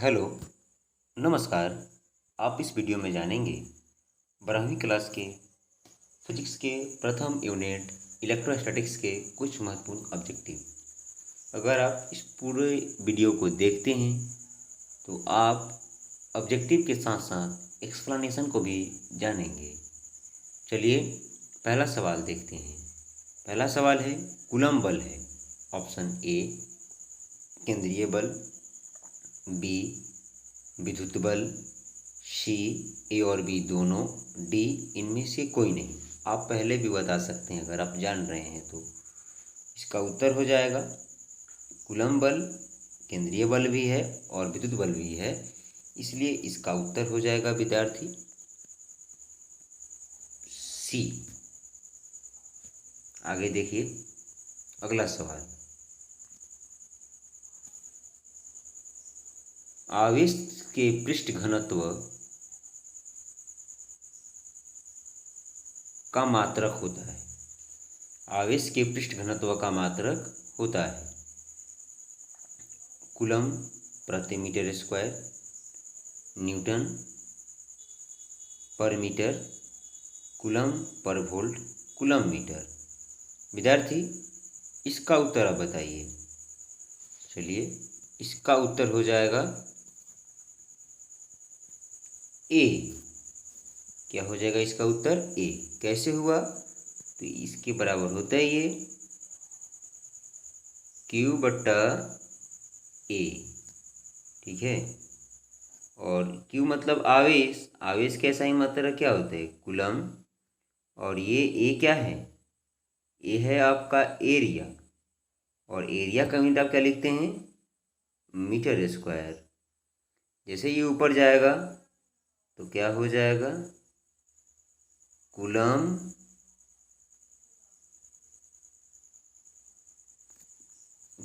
Hello, नमस्कार। आप इस वीडियो में जानेंगे 12वीं क्लास के फिजिक्स के प्रथम यूनिट इलेक्ट्रोस्टैटिक्स के कुछ महत्वपूर्ण ऑब्जेक्टिव। अगर आप इस पूरे वीडियो को देखते हैं तो आप ऑब्जेक्टिव के साथ साथ एक्सप्लेनेशन को भी जानेंगे। चलिए पहला सवाल देखते हैं। पहला सवाल है कूलम्ब बल है। ऑप्शन ए केंद्रीय बल, बी विद्युत बल, सी ए और बी दोनों, डी इनमें से कोई नहीं। आप पहले भी बता सकते हैं अगर आप जान रहे हैं तो। इसका उत्तर हो जाएगा कूलम्ब बल केंद्रीय बल भी है और विद्युत बल भी है, इसलिए इसका उत्तर हो जाएगा विद्यार्थी सी। आगे देखिए अगला सवाल। आवेश के पृष्ठ घनत्व का मात्रक होता है। आवेश के पृष्ठ घनत्व का मात्रक होता है कूलम्ब प्रति मीटर स्क्वायर, न्यूटन पर मीटर, कूलम्ब पर वोल्ट, कूलम्ब मीटर। विद्यार्थी इसका उत्तर आप बताइए। चलिए इसका उत्तर हो जाएगा ए। क्या हो जाएगा इसका उत्तर? ए। कैसे हुआ? तो इसके बराबर होता है ये क्यू बट्टा ए। ठीक है, और क्यू मतलब आवेश। आवेश कैसा ही मात्रा क्या होता है? कूलम्ब। और ये ए क्या है? ए है आपका एरिया, और एरिया का यूनिट आप क्या लिखते हैं? Meter square. जैसे ये ऊपर जाएगा तो क्या हो जाएगा? कूलम्ब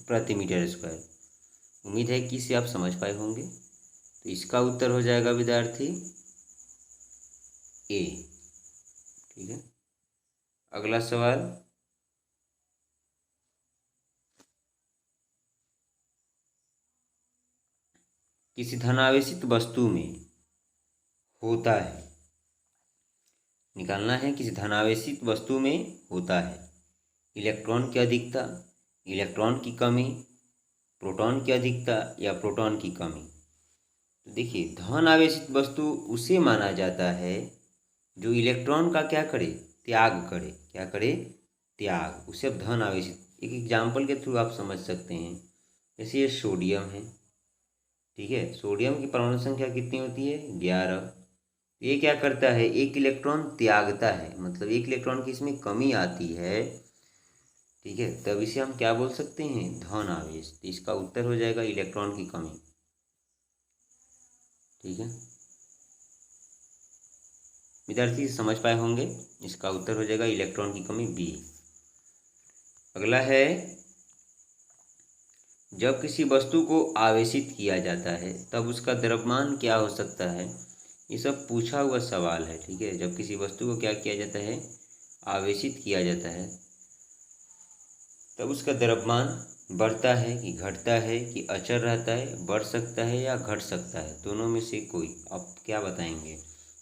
प्रति मीटर स्क्वायर। उम्मीद है कि इसे आप समझ पाए होंगे। तो इसका उत्तर हो जाएगा विद्यार्थी ए। ठीक है, अगला सवाल। किसी धनावेशित वस्तु में होता है, निकालना है। किसी धनावेशित वस्तु में होता है इलेक्ट्रॉन की अधिकता, इलेक्ट्रॉन की कमी, प्रोटॉन की अधिकता या प्रोटॉन की कमी। तो देखिए धन आवेशित वस्तु उसे माना जाता है जो इलेक्ट्रॉन का क्या करे? त्याग करे। क्या करे? त्याग। उसे अब धन आवेशित। एक एग्जाम्पल के थ्रू आप समझ सकते हैं। जैसे ये सोडियम है, ठीक है। सोडियम की परमाणु संख्या कितनी होती है? 11। ये क्या करता है? एक इलेक्ट्रॉन त्यागता है, मतलब एक इलेक्ट्रॉन की इसमें कमी आती है, ठीक है। तब इसे हम क्या बोल सकते हैं? धन आवेश। तो इसका उत्तर हो जाएगा इलेक्ट्रॉन की कमी। ठीक है, विद्यार्थी समझ पाए होंगे। इसका उत्तर हो जाएगा इलेक्ट्रॉन की कमी, बी। अगला है जब किसी वस्तु को आवेशित किया जाता है तब उसका द्रव्यमान क्या हो सकता है? ये सब पूछा हुआ सवाल है। ठीक है, जब किसी वस्तु को क्या किया जाता है? आवेशित किया जाता है, तब उसका द्रव्यमान बढ़ता है कि घटता है कि अचर रहता है? बढ़ सकता है या घट सकता है? दोनों में से कोई। आप क्या बताएंगे?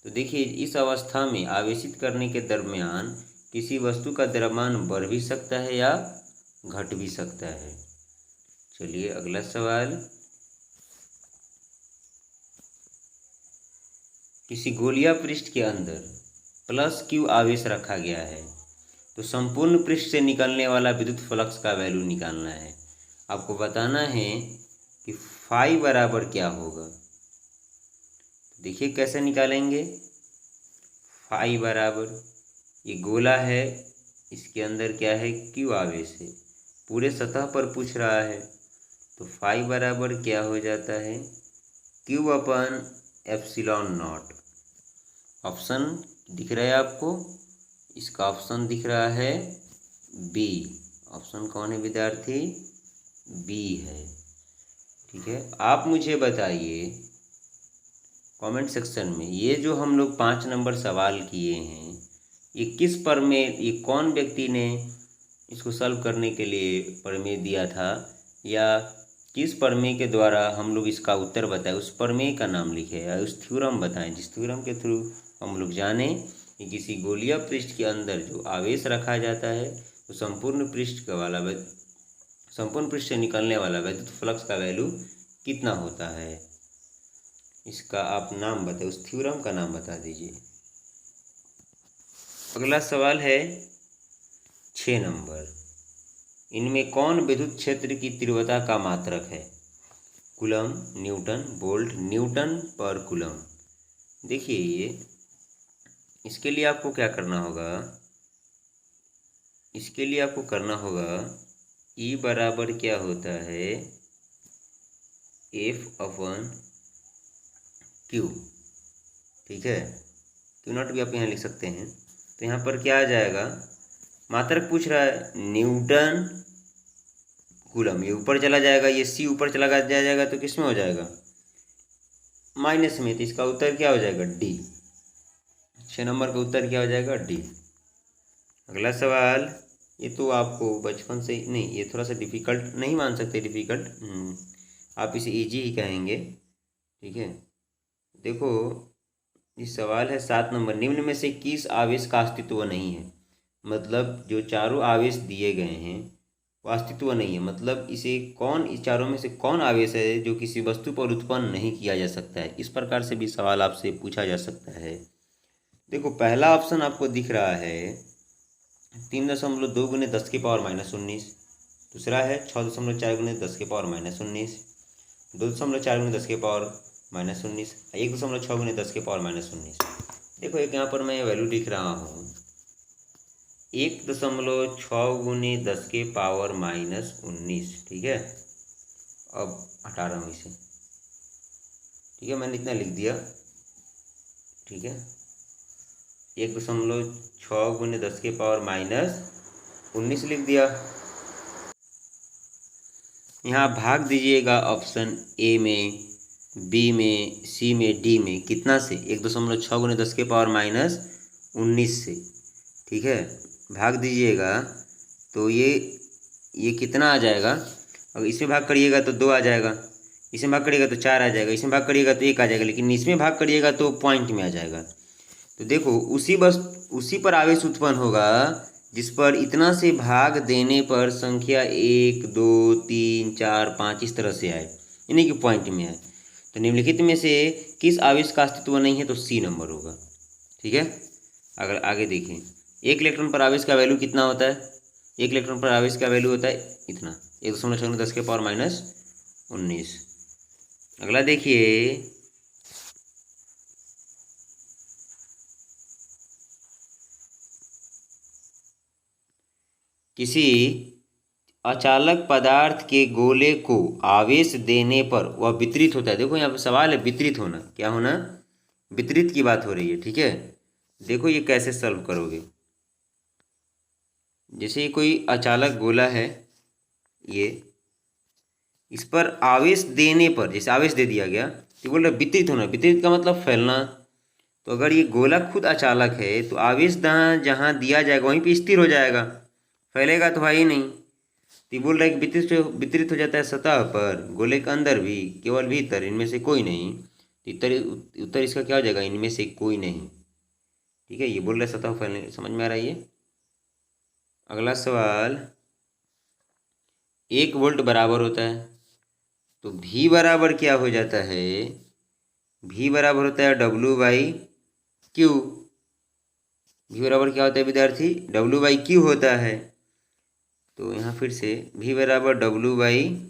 तो देखिए इस अवस्था में आवेशित करने के दरमियान किसी वस्तु का द्रव्यमान बढ़ भी सकता है या घट भी सकता है। चलिए अगला सवाल। किसी गोलीय पृष्ठ के अंदर प्लस क्यू आवेश रखा गया है तो संपूर्ण पृष्ठ से निकलने वाला विद्युत फ्लक्स का वैल्यू निकालना है। आपको बताना है कि फाई बराबर क्या होगा। देखिए कैसे निकालेंगे। फाई बराबर, ये गोला है, इसके अंदर क्या है? क्यू आवेश है, पूरे सतह पर पूछ रहा है। तो फाई बराबर क्या हो जाता है? Q upon epsilon not. Option दिख रहा है आपको? इसका ऑप्शन दिख रहा है बी। ऑप्शन कौन है विद्यार्थी? बी है। ठीक है, आप मुझे बताइए कमेंट सेक्शन में, ये जो हम लोग 5 नंबर सवाल किए हैं ये किस प्रमेय, ये कौन व्यक्ति ने इसको सॉल्व करने के लिए प्रमेय दिया था, या किस प्रमेय के द्वारा हम लोग इसका उत्तर बताएं, उस प्रमेय का नाम लिखें या उस थ्योरम बताएं जिस थ्योरम के थ्रू हम लोग जाने कि किसी गोलीय पृष्ठ के अंदर जो आवेश रखा जाता है तो संपूर्ण पृष्ठ से निकलने वाला विद्युत फ्लक्स का वैल्यू कितना होता है। इसका आप नाम बताइए, उस थ्योरम का नाम बता दीजिए। अगला सवाल है 6 नंबर। इनमें कौन विद्युत क्षेत्र की तीव्रता का मात्रक है? कूलम, न्यूटन, वोल्ट, न्यूटन पर कूलम। देखिए ये, इसके लिए आपको क्या करना होगा, इसके लिए आपको करना होगा E बराबर क्या होता है F/Q, ठीक है। क्यू नॉट भी आप यहाँ लिख सकते हैं। तो यहाँ पर क्या आ जाएगा, मात्रक पूछ रहा है न्यूटन कूलम, ये ऊपर चला जाएगा, ये C ऊपर चला जाएगा तो किस में हो जाएगा, माइनस में। तो इसका उत्तर क्या हो जाएगा, D। 6 नंबर का उत्तर क्या हो जाएगा, D। अगला सवाल, ये तो आपको बचपन से नहीं, ये थोड़ा सा डिफ़िकल्ट नहीं मान सकते, डिफ़िकल्ट आप इसे इजी ही कहेंगे, ठीक है। देखो ये सवाल है 7 नंबर। निम्न में से किस आवेश का अस्तित्व नहीं है? मतलब जो चारों आवेश दिए गए हैं वो अस्तित्व नहीं है, मतलब इसे कौन, इस चारों में से कौन आवेश है जो किसी वस्तु पर उत्पन्न नहीं किया जा सकता है? इस प्रकार से भी सवाल आपसे पूछा जा सकता है। देखो पहला ऑप्शन आपको दिख रहा है 3.2 × 10⁻−19। दूसरा है 6.4 × 10⁻−19, 2.4 × 10⁻−19, 1.6 × 10⁻−19। देखो एक यहाँ पर मैं वैल्यू लिख रहा हूँ 1.6 × 10⁻−19, ठीक है। अब हटा रहा हूँ इसे, ठीक है, मैंने इतना लिख दिया, ठीक है। 1.6 × 10⁻−19 लिख दिया। यहाँ भाग दीजिएगा ऑप्शन ए में, बी में, सी में, डी में, कितना से, 1.6 × 10⁻−19 से, ठीक है। भाग दीजिएगा तो ये कितना आ जाएगा, अगर इसे भाग करिएगा तो 2 आ जाएगा, इसमें भाग करिएगा तो 4 आ जाएगा, इसमें भाग करिएगा तो 1 आ जाएगा, लेकिन इसमें भाग करिएगा तो पॉइंट में आ जाएगा। तो देखो उसी पर आवेश उत्पन्न होगा जिस पर इतना से भाग देने पर संख्या 1, 2, 3, 4, 5 इस तरह से आए, यानी कि पॉइंट में आए। तो निम्नलिखित में से किस आवेश का अस्तित्व नहीं है? तो सी नंबर होगा, ठीक है। अगर आगे देखें, 1 इलेक्ट्रॉन पर आवेश का वैल्यू कितना होता है? 1 इलेक्ट्रॉन पर आवेश का वैल्यू होता है इतना, 1.6 × 10⁻−19। अगला देखिए, किसी अचालक पदार्थ के गोले को आवेश देने पर वह वितरित होता है। देखो यहाँ पर सवाल है वितरित होना, क्या होना, वितरित की बात हो रही है, ठीक है। देखो ये कैसे सॉल्व करोगे, जैसे ये कोई अचालक गोला है, ये इस पर आवेश देने पर, जैसे आवेश दे दिया गया तो बोल रहा वितरित होना, वितरित का मतलब फैलना। तो अगर ये गोला खुद अचालक है तो आवेश जहाँ दिया जाएगा वहीं पे स्थिर हो जाएगा, फैलेगा तो है ही नहीं। तो बोल रहा है कि वितरित हो जाता है सतह पर, गोले के अंदर भी, केवल भीतर, इनमें से कोई नहीं। तो उत्तर इसका क्या हो जाएगा, इनमें से कोई नहीं, ठीक है। ये बोल रहा है सतह फैलने, समझ में आ रहा है ये। अगला सवाल, 1 वोल्ट बराबर होता है तो V बराबर क्या हो जाता है? V बराबर होता है W/Q। V बराबर क्या होता है विद्यार्थी? W/Q होता है। तो यहाँ फिर से V बराबर W/Q,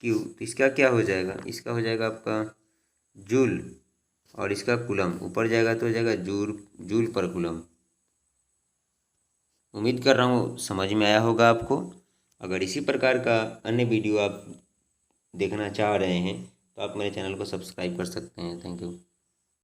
तो इसका क्या हो जाएगा, इसका हो जाएगा आपका जूल, और इसका कूलम, ऊपर जाएगा तो हो जाएगा जूल पर कूलम। उम्मीद कर रहा हूँ समझ में आया होगा आपको। अगर इसी प्रकार का अन्य वीडियो आप देखना चाह रहे हैं तो आप मेरे चैनल को सब्सक्राइब कर सकते हैं। Thank you.